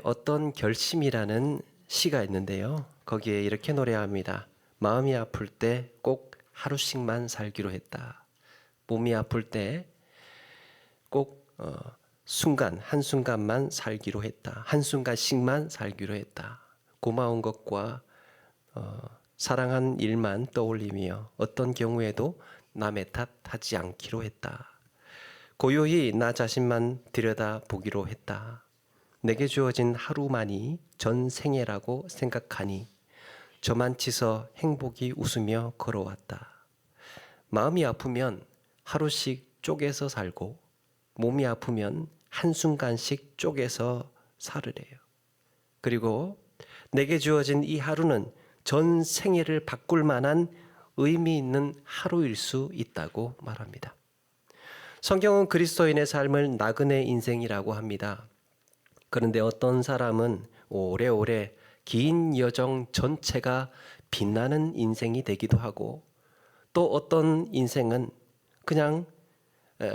어떤 결심이라는 시가 있는데요. 거기에 이렇게 노래합니다. 마음이 아플 때 꼭 하루씩만 살기로 했다. 몸이 아플 때 꼭 순간 한순간만 살기로 했다. 한순간씩만 살기로 했다. 고마운 것과 사랑한 일만 떠올리며 어떤 경우에도 남의 탓하지 않기로 했다. 고요히 나 자신만 들여다보기로 했다. 내게 주어진 하루만이 전 생애라고 생각하니 저만치서 행복이 웃으며 걸어왔다. 마음이 아프면 하루씩 쪼개서 살고 몸이 아프면 한순간씩 쪼개서 살으래요. 그리고 내게 주어진 이 하루는 전 생애를 바꿀 만한 의미 있는 하루일 수 있다고 말합니다. 성경은 그리스도인의 삶을 나그네 인생이라고 합니다. 그런데 어떤 사람은 오래오래 긴 여정 전체가 빛나는 인생이 되기도 하고 또 어떤 인생은 그냥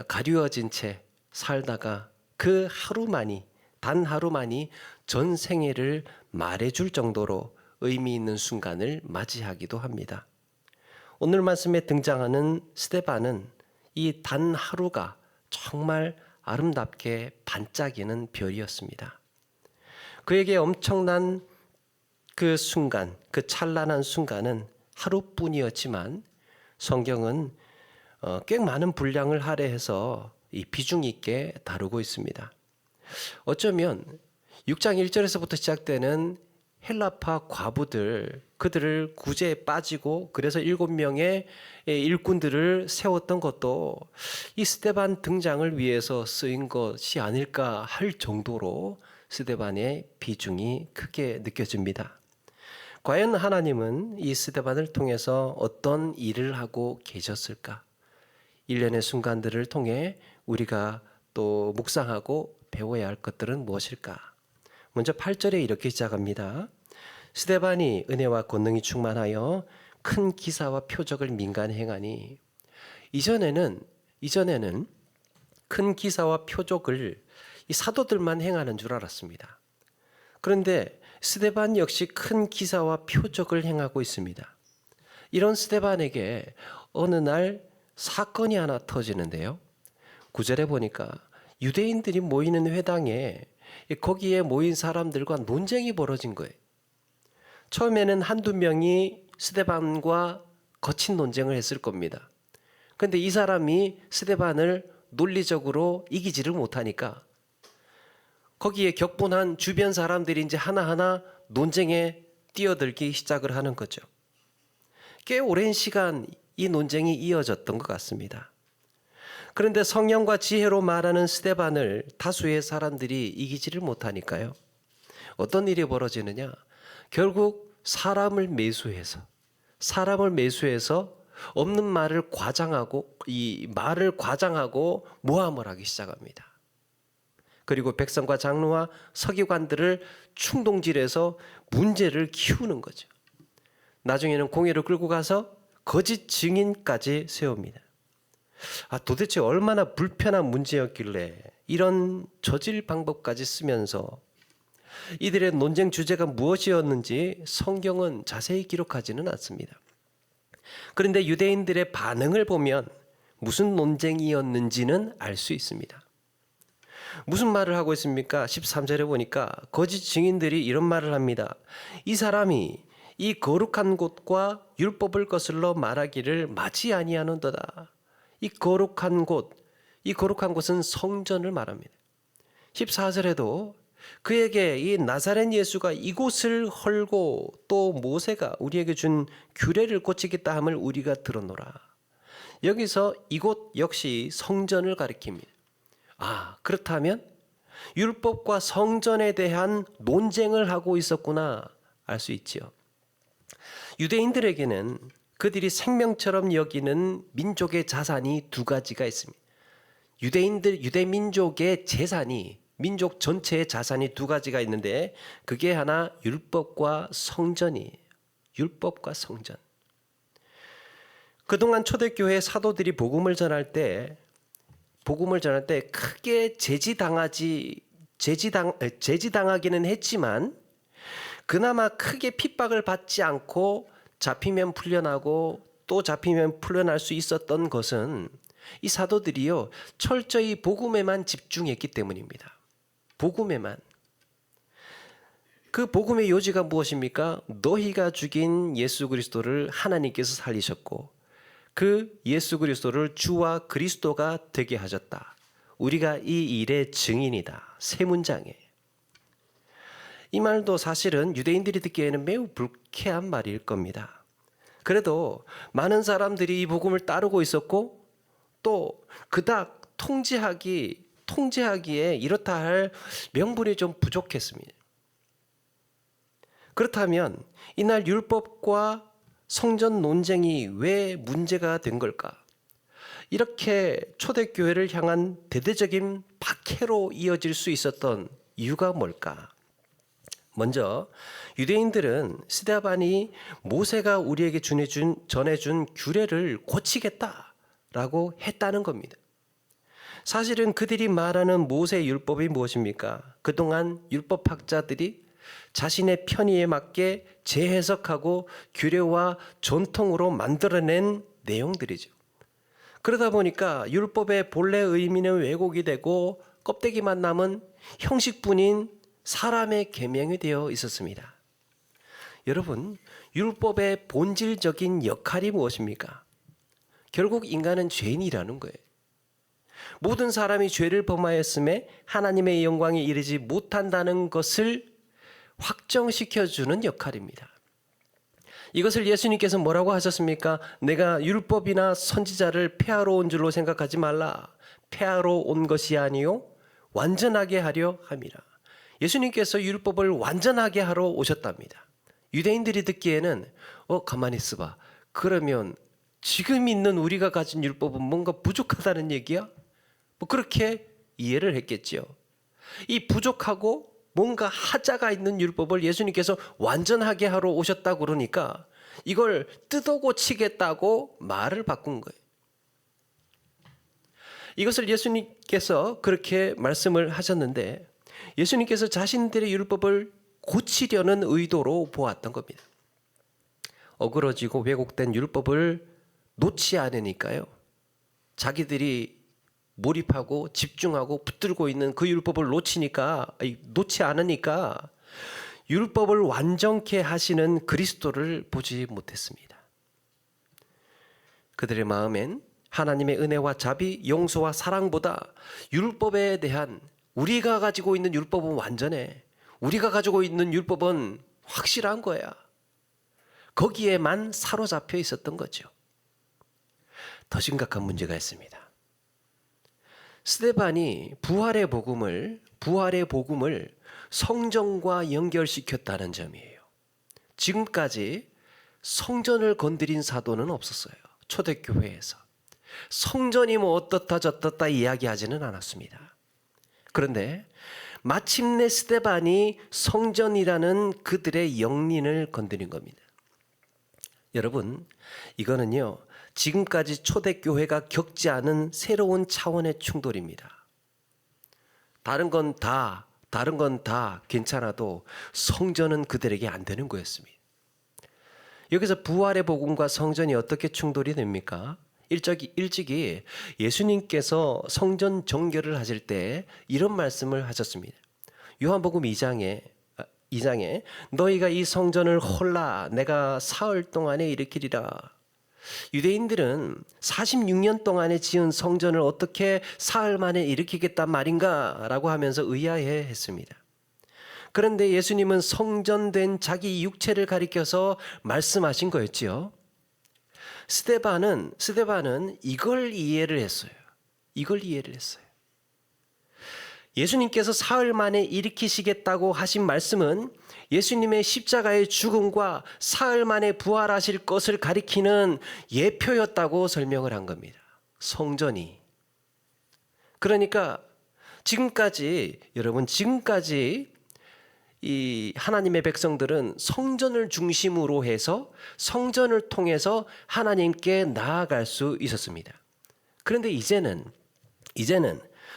가리워진 채 살다가 그 하루만이 단 하루만이 전 생애를 말해줄 정도로 의미 있는 순간을 맞이하기도 합니다. 오늘 말씀에 등장하는 스데반은 이 단 하루가 정말 아름답게 반짝이는 별이었습니다. 그에게 엄청난 그 순간, 그 찬란한 순간은 하루뿐이었지만 성경은 꽤 많은 분량을 할애해서 이 비중 있게 다루고 있습니다. 어쩌면 6장 1절에서부터 시작되는 헬라파 과부들, 그들을 구제에 빠지고 그래서 7명의 일꾼들을 세웠던 것도 이 스데반 등장을 위해서 쓰인 것이 아닐까 할 정도로 스데반의 비중이 크게 느껴집니다. 과연 하나님은 이 스데반을 통해서 어떤 일을 하고 계셨을까? 일련의 순간들을 통해 우리가 또 묵상하고 배워야 할 것들은 무엇일까? 먼저 8절에 이렇게 시작합니다. 스데반이 은혜와 권능이 충만하여 큰 기사와 표적을 민간히 행하니 이전에는 큰 기사와 표적을 이 사도들만 행하는 줄 알았습니다. 그런데 스데반 역시 큰 기사와 표적을 행하고 있습니다. 이런 스데반에게 어느 날 사건이 하나 터지는데요. 9절에 보니까 유대인들이 모이는 회당에 거기에 모인 사람들과 논쟁이 벌어진 거예요. 처음에는 한두 명이 스데반과 거친 논쟁을 했을 겁니다. 그런데 이 사람이 스데반을 논리적으로 이기지를 못하니까 거기에 격분한 주변 사람들이 이제 하나하나 논쟁에 뛰어들기 시작을 하는 거죠. 꽤 오랜 시간 이 논쟁이 이어졌던 것 같습니다. 그런데 성령과 지혜로 말하는 스데반을 다수의 사람들이 이기지를 못하니까요. 어떤 일이 벌어지느냐? 결국 사람을 매수해서 없는 말을 과장하고 이 말을 과장하고 모함을 하기 시작합니다. 그리고 백성과 장로와 서기관들을 충동질해서 문제를 키우는 거죠. 나중에는 공회를 끌고 가서 거짓 증인까지 세웁니다. 도대체 얼마나 불편한 문제였길래 이런 저질 방법까지 쓰면서 이들의 논쟁 주제가 무엇이었는지 성경은 자세히 기록하지는 않습니다. 그런데 유대인들의 반응을 보면 무슨 논쟁이었는지는 알 수 있습니다. 무슨 말을 하고 있습니까? 13절에 보니까 거짓 증인들이 이런 말을 합니다. 이 사람이 이 거룩한 곳과 율법을 거슬러 말하기를 마치 아니하는도다. 이 거룩한 곳은 성전을 말합니다. 14절에도 그에게 이 나사렛 예수가 이곳을 헐고 또 모세가 우리에게 준 규례를 고치겠다 함을 우리가 들었노라. 여기서 이곳 역시 성전을 가리킵니다. 그렇다면 율법과 성전에 대한 논쟁을 하고 있었구나 알 수 있지요. 유대인들에게는 그들이 생명처럼 여기는 민족의 자산이 두 가지가 있습니다. 유대 민족의 재산이 민족 전체의 자산이 두 가지가 있는데 그게 하나 율법과 성전이에요. 율법과 성전. 그동안 초대교회 사도들이 복음을 전할 때 크게 제지당하지 제지당하기는 했지만 그나마 크게 핍박을 받지 않고 잡히면 풀려나고 또 잡히면 풀려날 수 있었던 것은 이 사도들이요 철저히 복음에만 집중했기 때문입니다. 복음에만. 그 복음의 요지가 무엇입니까? 너희가 죽인 예수 그리스도를 하나님께서 살리셨고 그 예수 그리스도를 주와 그리스도가 되게 하셨다. 우리가 이 일의 증인이다. 세 문장에. 이 말도 사실은 유대인들이 듣기에는 매우 불쾌한 말일 겁니다. 그래도 많은 사람들이 이 복음을 따르고 있었고 또 그닥 통제하기에 이렇다 할 명분이 좀 부족했습니다. 그렇다면 이날 율법과 성전 논쟁이 왜 문제가 된 걸까? 이렇게 초대교회를 향한 대대적인 박해로 이어질 수 있었던 이유가 뭘까? 먼저 유대인들은 스데반이 모세가 우리에게 전해준 규례를 고치겠다라고 했다는 겁니다. 사실은 그들이 말하는 모세 율법이 무엇입니까? 그동안 율법학자들이 자신의 편의에 맞게 재해석하고 규례와 전통으로 만들어낸 내용들이죠. 그러다 보니까 율법의 본래 의미는 왜곡이 되고 껍데기만 남은 형식뿐인 사람의 계명이 되어 있었습니다. 여러분, 율법의 본질적인 역할이 무엇입니까? 결국 인간은 죄인이라는 거예요. 모든 사람이 죄를 범하였음에 하나님의 영광에 이르지 못한다는 것을 확정시켜주는 역할입니다. 이것을 예수님께서 뭐라고 하셨습니까? 내가 율법이나 선지자를 폐하러 온 줄로 생각하지 말라. 폐하러 온 것이 아니요 완전하게 하려 함이라. 예수님께서 율법을 완전하게 하러 오셨답니다. 유대인들이 듣기에는 가만히 있어봐. 그러면 지금 있는 우리가 가진 율법은 뭔가 부족하다는 얘기야? 그렇게 이해를 했겠지요. 이 부족하고 뭔가 하자가 있는 율법을 예수님께서 완전하게 하러 오셨다고 그러니까 이걸 뜯어고치겠다고 말을 바꾼 거예요. 이것을 예수님께서 그렇게 말씀을 하셨는데 예수님께서 자신들의 율법을 고치려는 의도로 보았던 겁니다. 어그러지고 왜곡된 율법을 놓지 않으니까요. 자기들이 몰입하고 집중하고 붙들고 있는 그 율법을 놓지 않으니까 율법을 완전케 하시는 그리스도를 보지 못했습니다. 그들의 마음엔 하나님의 은혜와 자비, 용서와 사랑보다 율법에 대한 우리가 가지고 있는 율법은 완전해. 우리가 가지고 있는 율법은 확실한 거야. 거기에만 사로잡혀 있었던 거죠. 더 심각한 문제가 있습니다. 스데반이 부활의 복음을 성전과 연결시켰다는 점이에요. 지금까지 성전을 건드린 사도는 없었어요. 초대교회에서. 성전이 뭐 어떻다 저떻다 이야기하지는 않았습니다. 그런데 마침내 스데반이 성전이라는 그들의 영린을 건드린 겁니다. 여러분, 이거는요. 지금까지 초대교회가 겪지 않은 새로운 차원의 충돌입니다. 다른 건 다 괜찮아도 성전은 그들에게 안 되는 거였습니다. 여기서 부활의 복음과 성전이 어떻게 충돌이 됩니까? 일찍이 예수님께서 성전 정결을 하실 때 이런 말씀을 하셨습니다. 요한복음 2장에 너희가 이 성전을 홀라 내가 사흘 동안에 일으키리라. 유대인들은 46년 동안에 지은 성전을 어떻게 사흘 만에 일으키겠단 말인가 라고 하면서 의아해 했습니다. 그런데 예수님은 성전된 자기 육체를 가리켜서 말씀하신 거였지요. 스데반은 이걸 이해를 했어요. 예수님께서 사흘 만에 일으키시겠다고 하신 말씀은 예수님의 십자가의 죽음과 사흘 만에 부활하실 것을 가리키는 예표였다고 설명을 한 겁니다. 성전이. 그러니까 지금까지 이 하나님의 백성들은 성전을 중심으로 해서 성전을 통해서 하나님께 나아갈 수 있었습니다. 그런데 이제는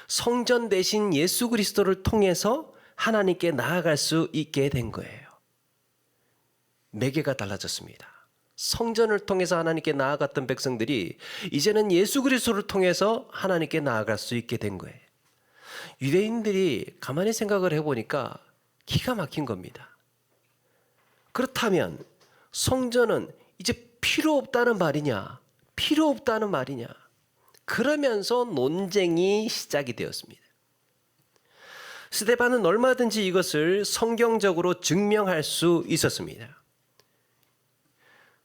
성전 대신 예수 그리스도를 통해서 하나님께 나아갈 수 있게 된 거예요. 매개가 달라졌습니다. 성전을 통해서 하나님께 나아갔던 백성들이 이제는 예수 그리스도를 통해서 하나님께 나아갈 수 있게 된 거예요. 유대인들이 가만히 생각을 해보니까 기가 막힌 겁니다. 그렇다면 성전은 이제 필요 없다는 말이냐? 필요 없다는 말이냐? 그러면서 논쟁이 시작이 되었습니다. 스데반은 얼마든지 이것을 성경적으로 증명할 수 있었습니다.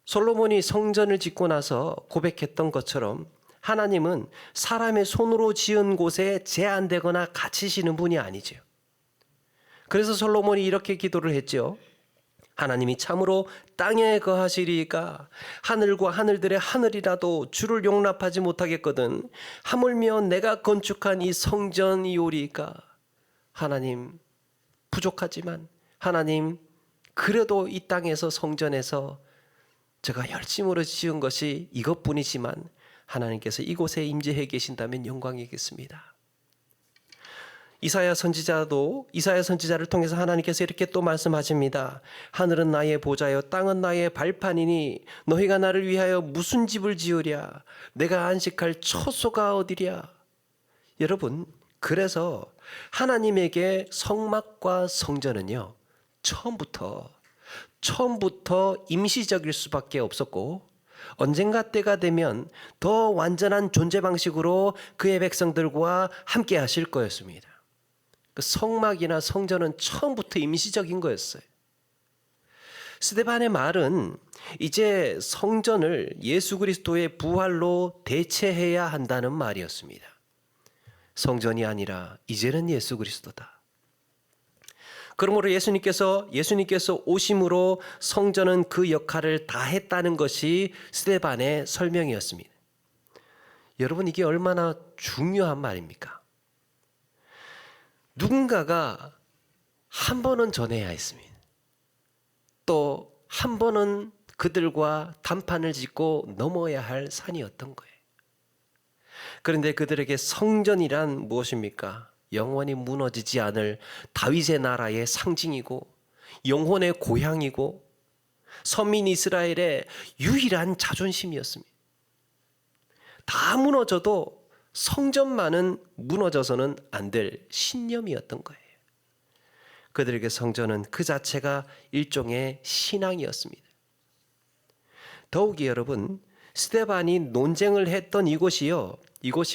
솔로몬이 성전을 짓고 나서 고백했던 것처럼 하나님은 사람의 손으로 지은 곳에 제한되거나 갇히시는 분이 아니죠. 그래서 솔로몬이 이렇게 기도를 했죠. 하나님이 참으로 땅에 거하시리이까 하늘과 하늘들의 하늘이라도 주를 용납하지 못하겠거든 하물며 내가 건축한 이 성전이오리이까. 하나님, 부족하지만 하나님, 그래도 이 땅에서 성전에서 제가 열심으로 지은 것이 이것뿐이지만 하나님께서 이곳에 임재해 계신다면 영광이겠습니다. 이사야 선지자를 통해서 하나님께서 이렇게 또 말씀하십니다. 하늘은 나의 보좌요 땅은 나의 발판이니 너희가 나를 위하여 무슨 집을 지으랴? 내가 안식할 처소가 어디랴? 여러분, 그래서 하나님에게 성막과 성전은요, 처음부터 임시적일 수밖에 없었고 언젠가 때가 되면 더 완전한 존재 방식으로 그의 백성들과 함께 하실 거였습니다. 그 성막이나 성전은 처음부터 임시적인 거였어요. 스데반의 말은 이제 성전을 예수 그리스도의 부활로 대체해야 한다는 말이었습니다. 성전이 아니라 이제는 예수 그리스도다. 그러므로 예수님께서 오심으로 성전은 그 역할을 다 했다는 것이 스데반의 설명이었습니다. 여러분, 이게 얼마나 중요한 말입니까? 누군가가 한 번은 전해야 했습니다. 또 한 번은 그들과 단판을 짓고 넘어야 할 산이었던 거예요. 그런데 그들에게 성전이란 무엇입니까? 영원히 무너지지 않을 다윗의 나라의 상징이고 영혼의 고향이고 선민 이스라엘의 유일한 자존심이었습니다. 다 무너져도 성전만은 무너져서는 안 될 신념이었던 거예요. 그들에게 성전은 그 자체가 일종의 신앙이었습니다. 더욱이 여러분, 스데반이 논쟁을 했던 이곳이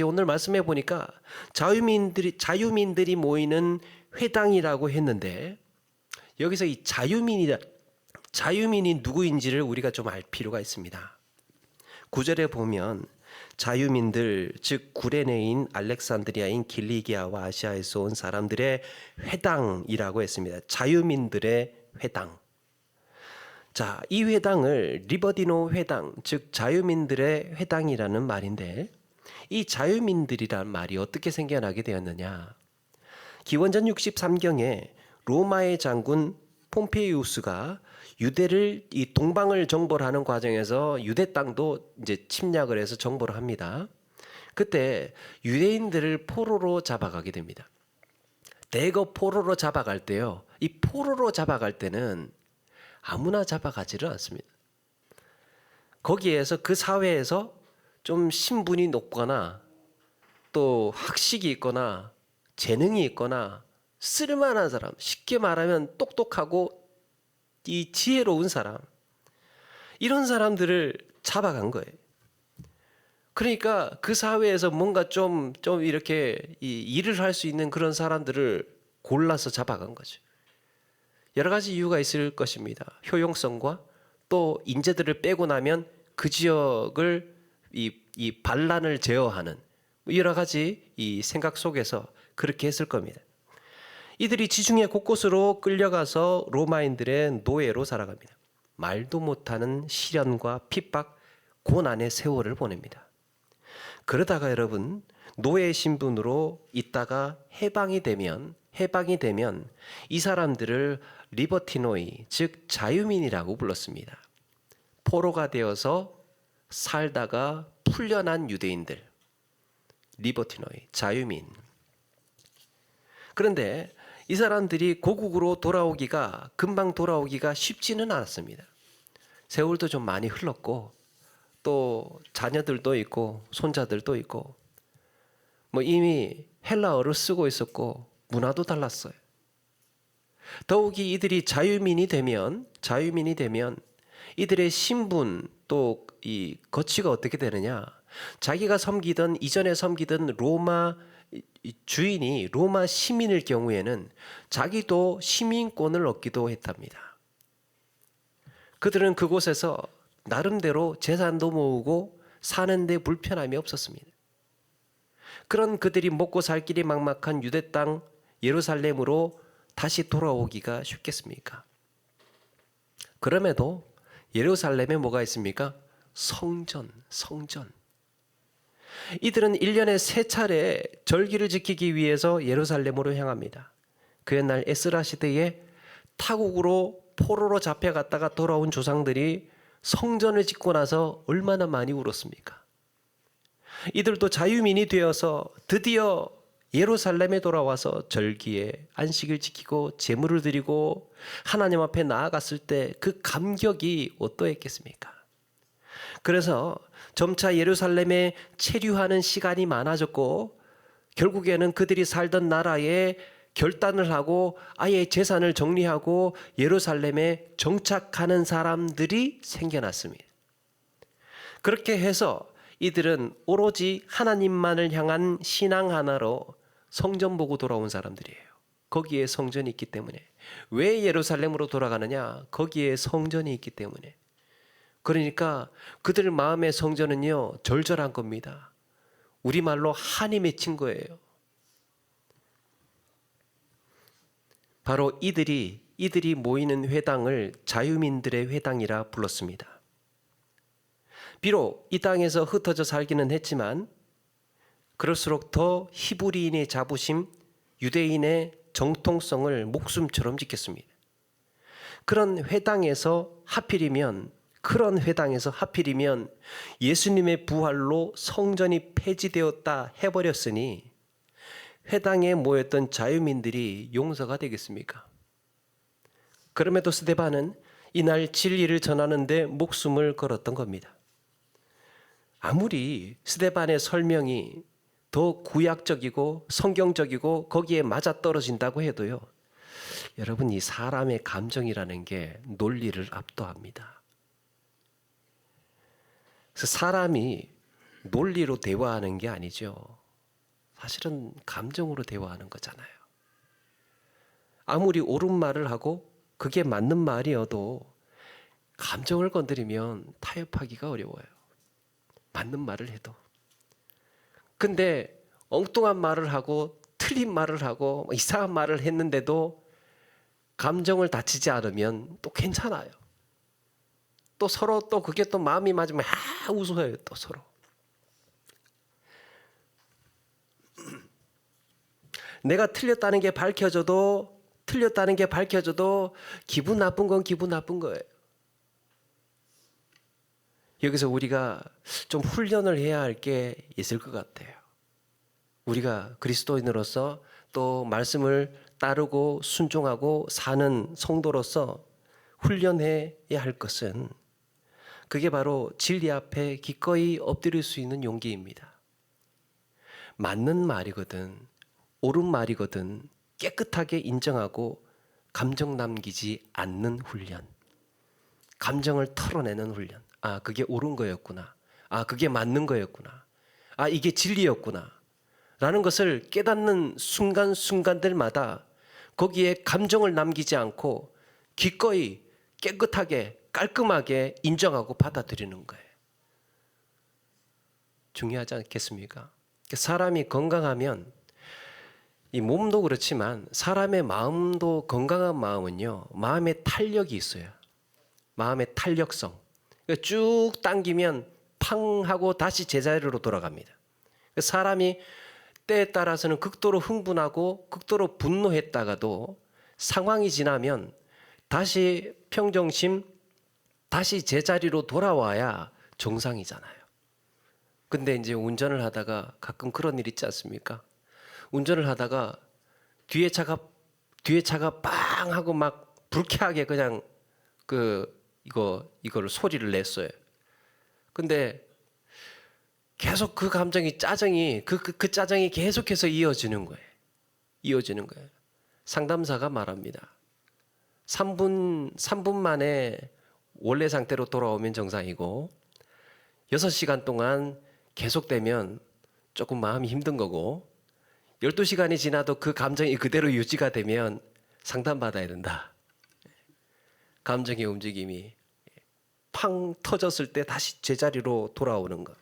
오늘 말씀해 보니까 자유민들이 모이는 회당이라고 했는데, 여기서 이 자유민이 누구인지를 우리가 좀 알 필요가 있습니다. 9절에 보면 자유민들, 즉 구레네인, 알렉산드리아인, 길리기아와 아시아에서 온 사람들의 회당이라고 했습니다. 자유민들의 회당. 자, 이 회당을 리버디노 회당, 즉 자유민들의 회당이라는 말인데, 이 자유민들이란 말이 어떻게 생겨나게 되었느냐? 기원전 63경에 로마의 장군 폼페이우스가 유대를 이 동방을 정벌하는 과정에서 유대 땅도 이제 침략을 해서 정벌을 합니다. 그때 유대인들을 포로로 잡아가게 됩니다. 대거 포로로 잡아갈 때요, 이 포로로 잡아갈 때는 아무나 잡아가지를 않습니다. 거기에서 그 사회에서 좀 신분이 높거나 또 학식이 있거나 재능이 있거나 쓸만한 사람, 쉽게 말하면 똑똑하고 이 지혜로운 사람, 이런 사람들을 잡아간 거예요. 그러니까 그 사회에서 뭔가 좀 이렇게 일을 할 수 있는 그런 사람들을 골라서 잡아간 거죠. 여러 가지 이유가 있을 것입니다. 효용성과 또 인재들을 빼고 나면 그 지역을 이 반란을 제어하는 여러 가지 이 생각 속에서 그렇게 했을 겁니다. 이들이 지중해 곳곳으로 끌려가서 로마인들의 노예로 살아갑니다. 말도 못하는 시련과 핍박, 고난의 세월을 보냅니다. 그러다가 여러분, 노예 신분으로 있다가 해방이 되면 이 사람들을 리버티노이, 즉 자유민이라고 불렀습니다. 포로가 되어서 살다가 풀려난 유대인들, 리버티노이, 자유민. 그런데 이 사람들이 고국으로 돌아오기가 금방 돌아오기가 쉽지는 않았습니다. 세월도 좀 많이 흘렀고 또 자녀들도 있고 손자들도 있고 뭐 이미 헬라어를 쓰고 있었고 문화도 달랐어요. 더욱이 이들이 자유민이 되면 이들의 신분 또 이 거취가 어떻게 되느냐? 자기가 섬기던 이전에 섬기던 로마 주인이 로마 시민일 경우에는 자기도 시민권을 얻기도 했답니다. 그들은 그곳에서 나름대로 재산도 모으고 사는데 불편함이 없었습니다. 그런 그들이 먹고 살 길이 막막한 유대 땅 예루살렘으로 다시 돌아오기가 쉽겠습니까? 그럼에도 예루살렘에 뭐가 있습니까? 성전. 이들은 1년에 3차례 절기를 지키기 위해서 예루살렘으로 향합니다. 그 옛날 에스라 시대에 타국으로 포로로 잡혀갔다가 돌아온 조상들이 성전을 짓고 나서 얼마나 많이 울었습니까? 이들도 자유민이 되어서 드디어 예루살렘에 돌아와서 절기에 안식을 지키고 제물을 드리고 하나님 앞에 나아갔을 때 그 감격이 어떠했겠습니까? 그래서 점차 예루살렘에 체류하는 시간이 많아졌고 결국에는 그들이 살던 나라에 결단을 하고 아예 재산을 정리하고 예루살렘에 정착하는 사람들이 생겨났습니다. 그렇게 해서 이들은 오로지 하나님만을 향한 신앙 하나로 성전 보고 돌아온 사람들이에요. 거기에 성전이 있기 때문에. 왜 예루살렘으로 돌아가느냐? 거기에 성전이 있기 때문에. 그러니까 그들 마음의 성전은요, 절절한 겁니다. 우리말로 한이 맺힌 거예요. 바로 이들이 모이는 회당을 자유민들의 회당이라 불렀습니다. 비록 이 땅에서 흩어져 살기는 했지만 그럴수록 더 히브리인의 자부심, 유대인의 정통성을 목숨처럼 지켰습니다. 그런 회당에서 하필이면 예수님의 부활로 성전이 폐지되었다 해버렸으니 회당에 모였던 자유민들이 용서가 되겠습니까? 그럼에도 스데반은 이날 진리를 전하는데 목숨을 걸었던 겁니다. 아무리 스데반의 설명이 더 구약적이고 성경적이고 거기에 맞아떨어진다고 해도요, 여러분, 이 사람의 감정이라는 게 논리를 압도합니다. 그래서 사람이 논리로 대화하는 게 아니죠. 사실은 감정으로 대화하는 거잖아요. 아무리 옳은 말을 하고 그게 맞는 말이어도 감정을 건드리면 타협하기가 어려워요. 맞는 말을 해도. 근데 엉뚱한 말을 하고 틀린 말을 하고 이상한 말을 했는데도 감정을 다치지 않으면 또 괜찮아요. 또 서로 또 그게 또 마음이 맞으면 웃어요. 또 서로. 내가 틀렸다는 게 밝혀져도 기분 나쁜 건 기분 나쁜 거예요. 여기서 우리가 좀 훈련을 해야 할 게 있을 것 같아요. 우리가 그리스도인으로서 또 말씀을 따르고 순종하고 사는 성도로서 훈련해야 할 것은 그게 바로 진리 앞에 기꺼이 엎드릴 수 있는 용기입니다. 맞는 말이거든, 옳은 말이거든 깨끗하게 인정하고 감정 남기지 않는 훈련. 감정을 털어내는 훈련. 아, 그게 옳은 거였구나. 아, 그게 맞는 거였구나. 아, 이게 진리였구나. 라는 것을 깨닫는 순간순간들마다 거기에 감정을 남기지 않고 기꺼이 깨끗하게 깔끔하게 인정하고 받아들이는 거예요. 중요하지 않겠습니까? 사람이 건강하면 이 몸도 그렇지만 사람의 마음도, 건강한 마음은요, 마음의 탄력이 있어요. 마음의 탄력성. 쭉 당기면 팡 하고 다시 제자리로 돌아갑니다. 사람이 때에 따라서는 극도로 흥분하고 극도로 분노했다가도 상황이 지나면 다시 평정심, 다시 제자리로 돌아와야 정상이잖아요. 근데 이제 운전을 하다가 가끔 그런 일 있지 않습니까? 운전을 하다가 뒤에 차가 빵 하고 막 불쾌하게 그냥 이거를 소리를 냈어요. 근데 계속 그 감정이 짜증이 그 짜증이 계속해서 이어지는 거예요. 상담사가 말합니다. 3분 만에 원래 상태로 돌아오면 정상이고 6시간 동안 계속되면 조금 마음이 힘든 거고 12시간이 지나도 그 감정이 그대로 유지가 되면 상담받아야 된다. 감정의 움직임이 팡 터졌을 때 다시 제자리로 돌아오는 것.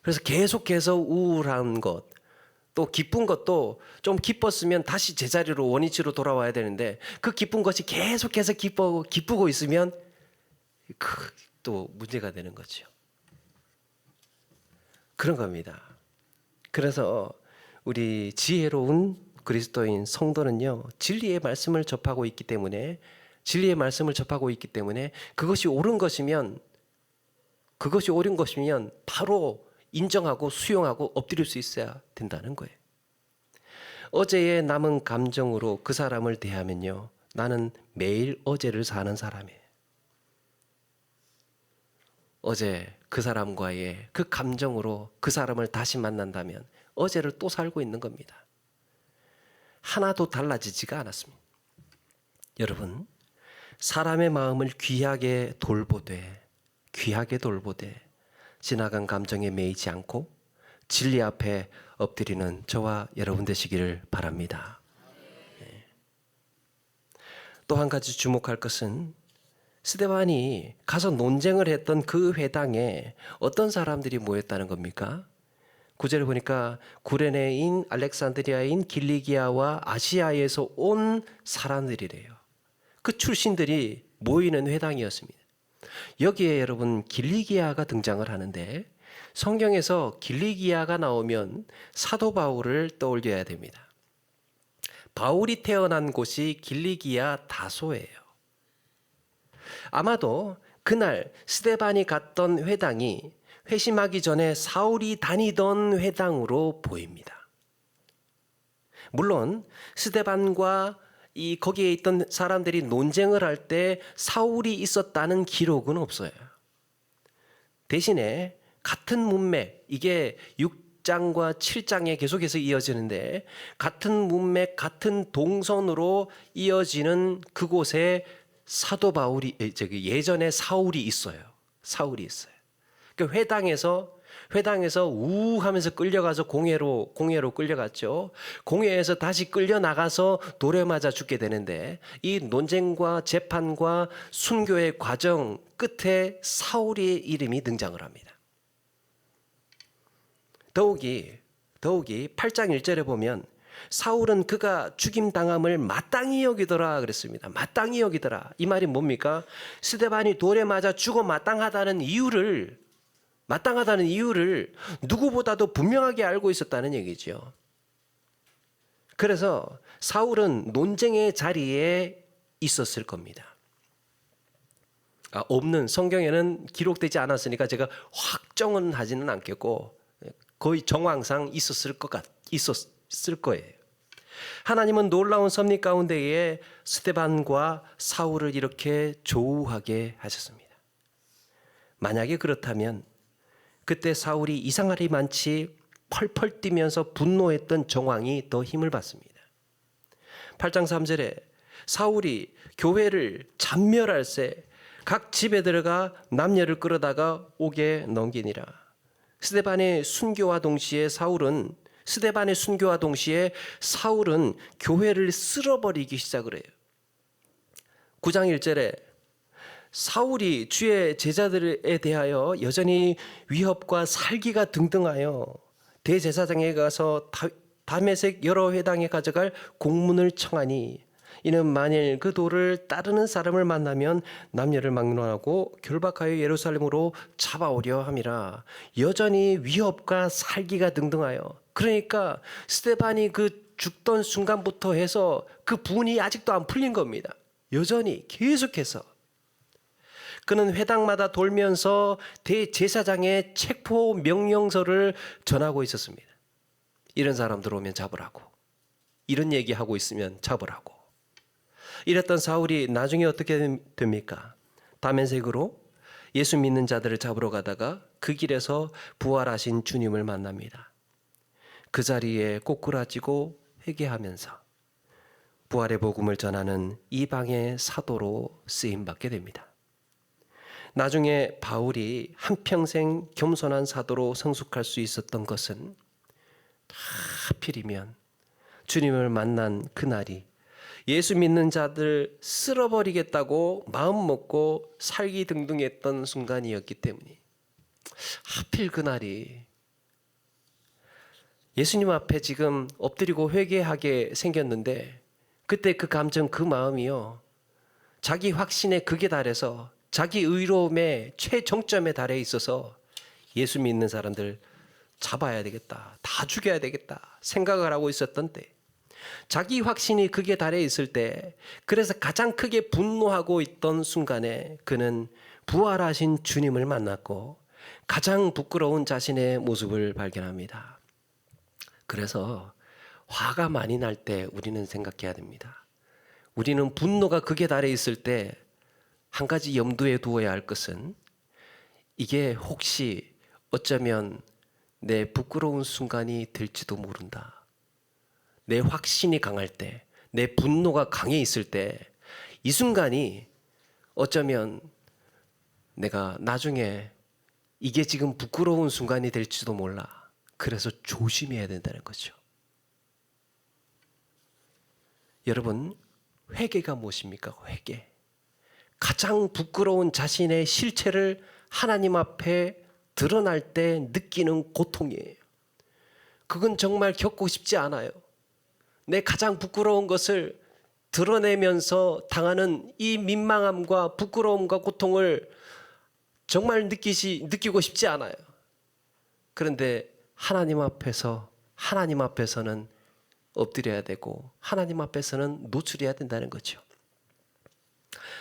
그래서 계속해서 우울한 것, 또 기쁜 것도 좀 기뻤으면 다시 제자리로 원위치로 돌아와야 되는데 그 기쁜 것이 계속해서 기쁘고 있으면 또 문제가 되는 거죠. 그런 겁니다. 그래서 우리 지혜로운 그리스도인 성도는요, 진리의 말씀을 접하고 있기 때문에 그것이 옳은 것이면 바로 인정하고 수용하고 엎드릴 수 있어야 된다는 거예요. 어제의 남은 감정으로 그 사람을 대하면요, 나는 매일 어제를 사는 사람이에요. 어제 그 사람과의 그 감정으로 그 사람을 다시 만난다면 어제를 또 살고 있는 겁니다. 하나도 달라지지가 않았습니다. 여러분, 사람의 마음을 귀하게 돌보되 지나간 감정에 매이지 않고 진리 앞에 엎드리는 저와 여러분 되시기를 바랍니다. 네. 또 한 가지 주목할 것은 스데반이 가서 논쟁을 했던 그 회당에 어떤 사람들이 모였다는 겁니까? 9절을 보니까 구레네인, 알렉산드리아인, 길리기아와 아시아에서 온 사람들이래요. 그 출신들이 모이는 회당이었습니다. 여기에 여러분 길리기아가 등장을 하는데 성경에서 길리기아가 나오면 사도 바울을 떠올려야 됩니다. 바울이 태어난 곳이 길리기아 다소예요. 아마도 그날 스데반이 갔던 회당이 회심하기 전에 사울이 다니던 회당으로 보입니다. 물론 스데반과 거기에 있던 사람들이 논쟁을 할 때 사울이 있었다는 기록은 없어요. 대신에 같은 문맥, 이게 6장과 7장에 계속해서 이어지는데 같은 문맥, 같은 동선으로 이어지는 그곳에 사도 바울이 예전에 사울이 있어요. 그 회당에서 우 하면서 끌려가서 공회로 끌려갔죠. 공회에서 다시 끌려 나가서 돌에 맞아 죽게 되는데 이 논쟁과 재판과 순교의 과정 끝에 사울의 이름이 등장을 합니다. 더욱이 8장 1절에 보면 사울은 그가 죽임당함을 마땅히 여기더라 그랬습니다. 마땅히 여기더라. 이 말이 뭡니까? 스데반이 돌에 맞아 죽어 마땅하다는 이유를 누구보다도 분명하게 알고 있었다는 얘기죠. 그래서 사울은 논쟁의 자리에 있었을 겁니다. 없는 성경에는 기록되지 않았으니까 제가 확정은 하지는 않겠고 거의 정황상 있었을 거예요. 하나님은 놀라운 섭리 가운데에 스데반과 사울을 이렇게 조우하게 하셨습니다. 만약에 그렇다면 그때 사울이 이상하리 많지 펄펄 뛰면서 분노했던 정황이 더 힘을 받습니다. 8장 3절에 사울이 교회를 잔멸할새 각 집에 들어가 남녀를 끌어다가 옥에 넘기니라. 스데반의 순교와 동시에 사울은 교회를 쓸어버리기 시작을 해요. 9장 1절에 사울이 주의 제자들에 대하여 여전히 위협과 살기가 등등하여 대제사장에 가서 다메섹 여러 회당에 가져갈 공문을 청하니 이는 만일 그 도를 따르는 사람을 만나면 남녀를 막론하고 결박하여 예루살렘으로 잡아오려 함이라. 여전히 위협과 살기가 등등하여, 그러니까 스데반이 그 죽던 순간부터 해서 그 분이 아직도 안 풀린 겁니다. 여전히 계속해서 그는 회당마다 돌면서 대제사장의 체포 명령서를 전하고 있었습니다. 이런 사람들 오면 잡으라고. 이런 얘기하고 있으면 잡으라고. 이랬던 사울이 나중에 어떻게 됩니까? 다메섹으로 예수 믿는 자들을 잡으러 가다가 그 길에서 부활하신 주님을 만납니다. 그 자리에 꼬꾸라지고 회개하면서 부활의 복음을 전하는 이방의 사도로 쓰임받게 됩니다. 나중에 바울이 한평생 겸손한 사도로 성숙할 수 있었던 것은 하필이면 주님을 만난 그날이 예수 믿는 자들 쓸어버리겠다고 마음 먹고 살기 등등했던 순간이었기 때문에 하필 그날이 예수님 앞에 지금 엎드리고 회개하게 생겼는데 그때 그 감정, 그 마음이요, 자기 확신의 극에 달해서 자기 의로움의 최정점에 달해 있어서 예수 믿는 사람들 잡아야 되겠다, 다 죽여야 되겠다 생각을 하고 있었던 때, 자기 확신이 극에 달해 있을 때, 그래서 가장 크게 분노하고 있던 순간에 그는 부활하신 주님을 만났고 가장 부끄러운 자신의 모습을 발견합니다. 그래서 화가 많이 날 때 우리는 생각해야 됩니다. 우리는 분노가 극에 달해 있을 때 한 가지 염두에 두어야 할 것은, 이게 혹시 어쩌면 내 부끄러운 순간이 될지도 모른다. 내 확신이 강할 때, 내 분노가 강해 있을 때, 이 순간이 어쩌면 내가 나중에 이게 지금 부끄러운 순간이 될지도 몰라. 그래서 조심해야 된다는 거죠. 여러분, 회개가 무엇입니까? 회개. 가장 부끄러운 자신의 실체를 하나님 앞에 드러날 때 느끼는 고통이에요. 그건 정말 겪고 싶지 않아요. 내 가장 부끄러운 것을 드러내면서 당하는 이 민망함과 부끄러움과 고통을 정말 느끼고 싶지 않아요. 그런데 하나님 앞에서는 엎드려야 되고 하나님 앞에서는 노출해야 된다는 거죠.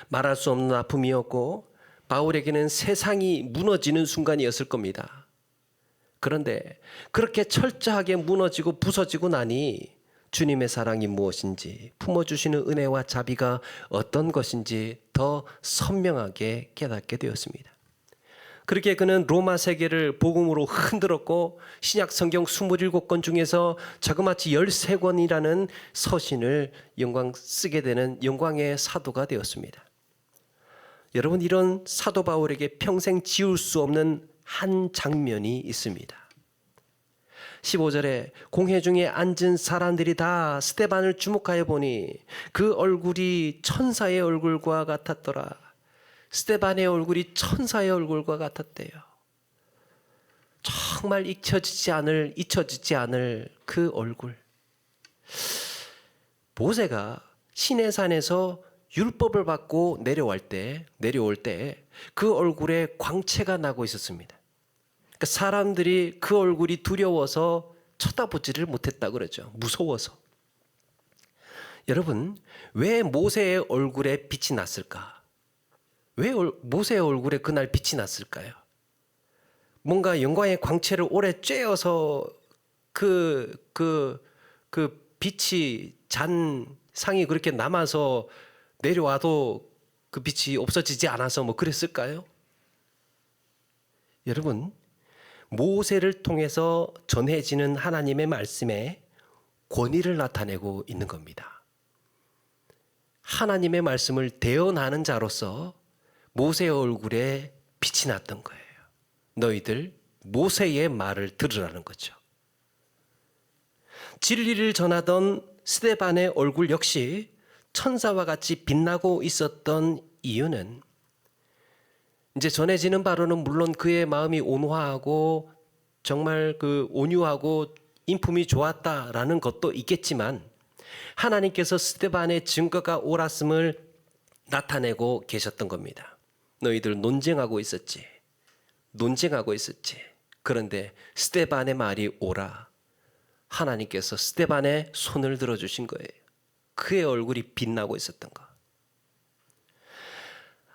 말할 수 없는 아픔이었고 바울에게는 세상이 무너지는 순간이었을 겁니다. 그런데 그렇게 철저하게 무너지고 부서지고 나니 주님의 사랑이 무엇인지, 품어주시는 은혜와 자비가 어떤 것인지 더 선명하게 깨닫게 되었습니다. 그렇게 그는 로마 세계를 복음으로 흔들었고 신약 성경 27권 중에서 자그마치 13권이라는 서신을 쓰게 되는 영광의 사도가 되었습니다. 여러분, 이런 사도 바울에게 평생 지울 수 없는 한 장면이 있습니다. 15절에 공회 중에 앉은 사람들이 다 스데반을 주목하여 보니 그 얼굴이 천사의 얼굴과 같았더라. 스데반의 얼굴이 천사의 얼굴과 같았대요. 정말 잊혀지지 않을 그 얼굴. 모세가 시내산에서 율법을 받고 내려올 때 그 얼굴에 광채가 나고 있었습니다. 그러니까 사람들이 그 얼굴이 두려워서 쳐다보지를 못했다 그러죠. 무서워서. 여러분, 왜 모세의 얼굴에 빛이 났을까? 왜 모세의 얼굴에 그날 빛이 났을까요? 뭔가 영광의 광채를 오래 쬐어서 그 빛이 잔 상이 그렇게 남아서 내려와도 그 빛이 없어지지 않아서 뭐 그랬을까요? 여러분, 모세를 통해서 전해지는 하나님의 말씀에 권위를 나타내고 있는 겁니다. 하나님의 말씀을 대언하는 자로서 모세의 얼굴에 빛이 났던 거예요. 너희들 모세의 말을 들으라는 거죠. 진리를 전하던 스데반의 얼굴 역시 천사와 같이 빛나고 있었던 이유는, 이제 전해지는 바로는 물론 그의 마음이 온화하고 정말 그 온유하고 인품이 좋았다라는 것도 있겠지만, 하나님께서 스데반의 증거가 옳았음을 나타내고 계셨던 겁니다. 너희들 논쟁하고 있었지. 그런데 스데반의 말이 옳아. 하나님께서 스데반의 손을 들어주신 거예요. 그의 얼굴이 빛나고 있었던 거.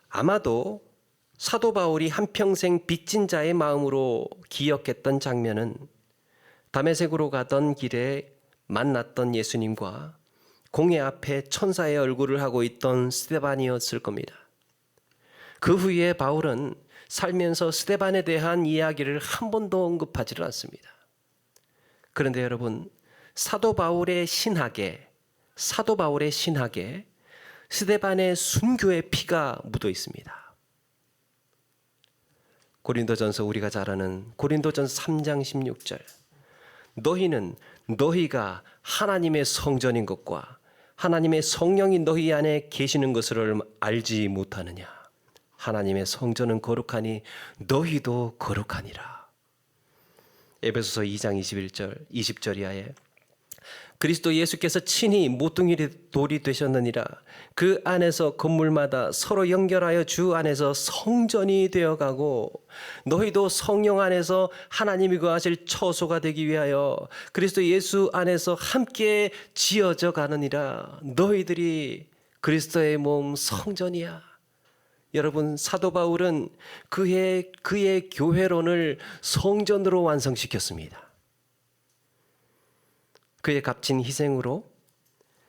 아마도 사도 바울이 한평생 빚진 자의 마음으로 기억했던 장면은 다메섹으로 가던 길에 만났던 예수님과 공회 앞에 천사의 얼굴을 하고 있던 스데반이었을 겁니다. 그 후에 바울은 살면서 스데반에 대한 이야기를 한 번도 언급하지를 않습니다. 그런데 여러분, 사도 바울의 신학에 스데반의 순교의 피가 묻어 있습니다. 고린도전서, 우리가 잘 아는 고린도전서 3장 16절, 너희는 너희가 하나님의 성전인 것과 하나님의 성령이 너희 안에 계시는 것을 알지 못하느냐. 하나님의 성전은 거룩하니 너희도 거룩하니라. 에베소서 2장 21절 20절 이하에 그리스도 예수께서 친히 모퉁이 돌이 되셨느니라. 그 안에서 건물마다 서로 연결하여 주 안에서 성전이 되어가고 너희도 성령 안에서 하나님이 거하실 처소가 되기 위하여 그리스도 예수 안에서 함께 지어져 가느니라. 너희들이 그리스도의 몸 성전이야. 여러분, 사도 바울은 그의 교회론을 성전으로 완성시켰습니다. 그의 값진 희생으로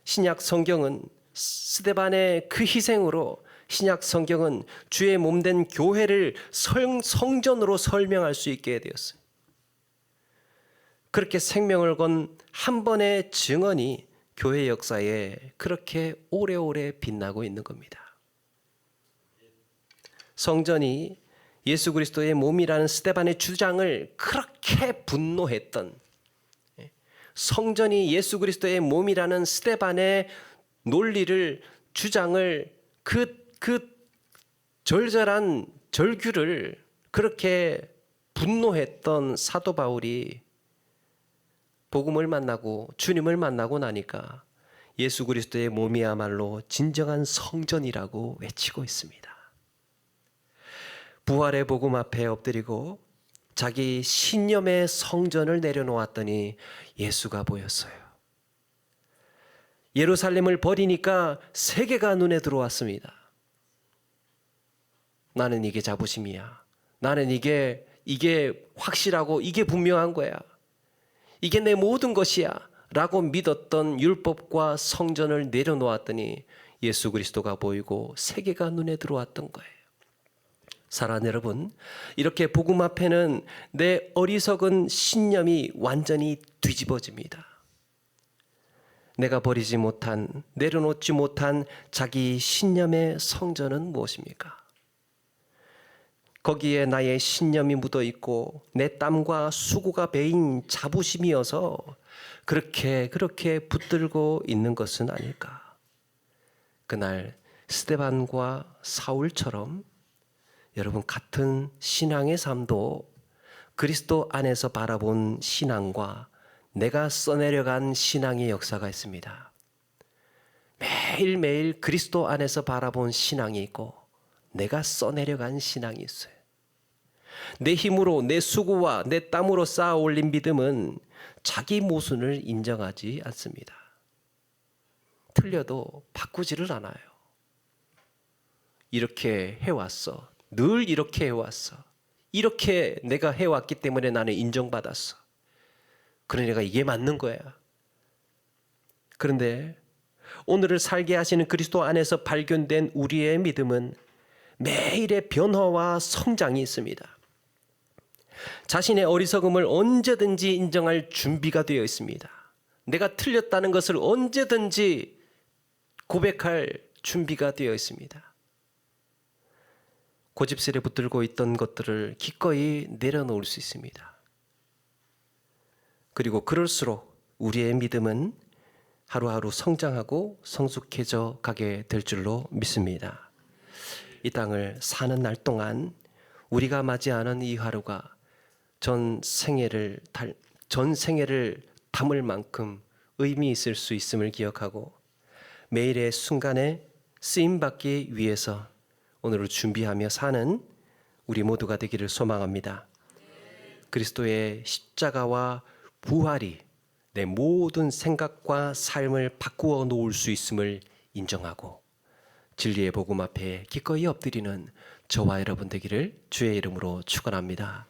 신약 성경은 스데반의 그 희생으로 신약 성경은 주의 몸된 교회를 성전으로 설명할 수 있게 되었어요. 그렇게 생명을 건 한 번의 증언이 교회 역사에 그렇게 오래오래 빛나고 있는 겁니다. 성전이 예수 그리스도의 몸이라는 스데반의 주장을 그렇게 분노했던, 성전이 예수 그리스도의 몸이라는 스데반의 논리를, 주장을, 그 절절한 절규를 그렇게 분노했던 사도 바울이 복음을 만나고 주님을 만나고 나니까 예수 그리스도의 몸이야말로 진정한 성전이라고 외치고 있습니다. 부활의 복음 앞에 엎드리고 자기 신념의 성전을 내려놓았더니 예수가 보였어요. 예루살렘을 버리니까 세계가 눈에 들어왔습니다. 나는 이게 자부심이야. 나는 이게 확실하고 이게 분명한 거야. 이게 내 모든 것이야 라고 믿었던 율법과 성전을 내려놓았더니 예수 그리스도가 보이고 세계가 눈에 들어왔던 거예요. 사랑하는 여러분, 이렇게 복음 앞에는 내 어리석은 신념이 완전히 뒤집어집니다. 내가 버리지 못한, 내려놓지 못한 자기 신념의 성전은 무엇입니까? 거기에 나의 신념이 묻어 있고 내 땀과 수고가 배인 자부심이어서 그렇게 붙들고 있는 것은 아닐까? 그날 스데반과 사울처럼 여러분, 같은 신앙의 삶도 그리스도 안에서 바라본 신앙과 내가 써내려간 신앙의 역사가 있습니다. 매일매일 그리스도 안에서 바라본 신앙이 있고 내가 써내려간 신앙이 있어요. 내 힘으로, 내 수고와 내 땀으로 쌓아 올린 믿음은 자기 모순을 인정하지 않습니다. 틀려도 바꾸지를 않아요. 이렇게 해왔어. 늘 이렇게 해왔어. 이렇게 내가 해왔기 때문에 나는 인정받았어. 그러니까 이게 맞는 거야. 그런데 오늘을 살게 하시는 그리스도 안에서 발견된 우리의 믿음은 매일의 변화와 성장이 있습니다. 자신의 어리석음을 언제든지 인정할 준비가 되어 있습니다. 내가 틀렸다는 것을 언제든지 고백할 준비가 되어 있습니다. 고집스레 붙들고 있던 것들을 기꺼이 내려놓을 수 있습니다. 그리고 그럴수록 우리의 믿음은 하루하루 성장하고 성숙해져 가게 될 줄로 믿습니다. 이 땅을 사는 날 동안 우리가 맞이하는 이 하루가 전 생애를 담을 만큼 의미 있을 수 있음을 기억하고 매일의 순간에 쓰임받기 위해서 오늘을 준비하며 사는 우리 모두가 되기를 소망합니다. 그리스도의 십자가와 부활이 내 모든 생각과 삶을 바꾸어 놓을 수 있음을 인정하고 진리의 복음 앞에 기꺼이 엎드리는 저와 여러분 되기를 주의 이름으로 축원합니다.